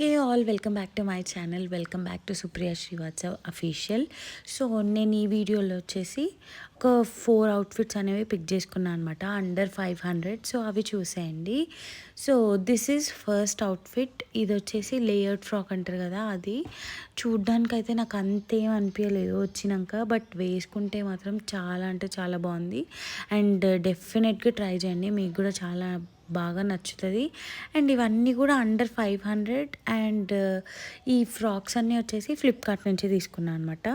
Hey all welcome back to my channel. Welcome back to Supriya Srivastav official. So నేను ఈ వీడియోలో వచ్చేసి ఒక 4 అవుట్ఫిట్స్ అనేవి పిక్ చేసుకున్నాను అనమాట, అండర్ 500. సో అవి చూసేయండి. So this is first outfit. ఇది వచ్చేసి లేయర్డ్ ఫ్రాక్ అంటారు కదా, అది చూడ్డానికైతే నాకు అంతేం అనిపించలేదు వచ్చినాక, బట్ వేసుకుంటే మాత్రం చాలా అంటే చాలా బాగుంది. అండ్ డెఫినెట్గా ట్రై చేయండి, మీకు కూడా చాలా బాగా నచ్చుతుంది. అండ్ ఇవన్నీ కూడా అండర్ 500. అండ్ ఈ ఫ్రాక్స్ అన్నీ వచ్చేసి ఫ్లిప్కార్ట్ నుంచి తీసుకున్నాను అనమాట.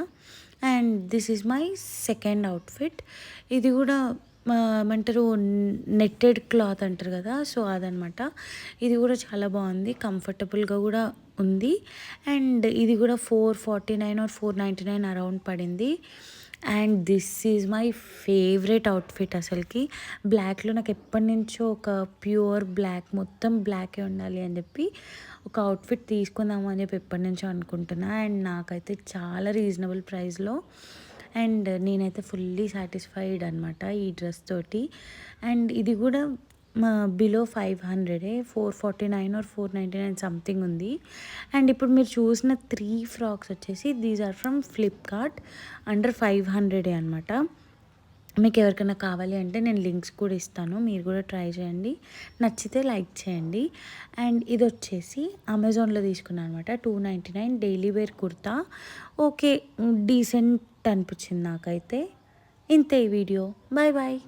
And this is my second outfit. ఇది కూడా ఏమంటారు, నెట్టెడ్ క్లాత్ అంటారు కదా, సో అదనమాట. ఇది కూడా చాలా బాగుంది, కంఫర్టబుల్గా కూడా ఉంది. అండ్ ఇది కూడా 449 ఆర్ 499 అరౌండ్ పడింది. And this is my favourite outfit. అసలుకి బ్లాక్లో నాకు ఎప్పటి నుంచో ఒక ప్యూర్ బ్లాక్, మొత్తం బ్లాకే ఉండాలి అని చెప్పి ఒక అవుట్ఫిట్ తీసుకుందాము అని చెప్పి ఎప్పటి నుంచో అనుకుంటున్నా. అండ్ నాకైతే చాలా రీజనబుల్ ప్రైస్లో, అండ్ నేనైతే ఫుల్లీ సాటిస్ఫైడ్ అనమాట ఈ డ్రెస్ తోటి. అండ్ ఇది కూడా బిలో 500, 449 ఆర్ 499 సంథింగ్ ఉంది. అండ్ ఇప్పుడు మీరు చూసిన 3 ఫ్రాక్స్ వచ్చేసి these are from Flipkart, under 500 అనమాట. మీకు ఎవరికైనా కావాలి అంటే నేను లింక్స్ కూడా ఇస్తాను, మీరు కూడా ట్రై చేయండి, నచ్చితే లైక్ చేయండి. అండ్ ఇది వచ్చేసి అమెజాన్లో తీసుకున్నాను అనమాట, 299 daily wear kurta. Okay, decent అనిపించింది నాకైతే. ఇంతే ఈ వీడియో. Bye bye.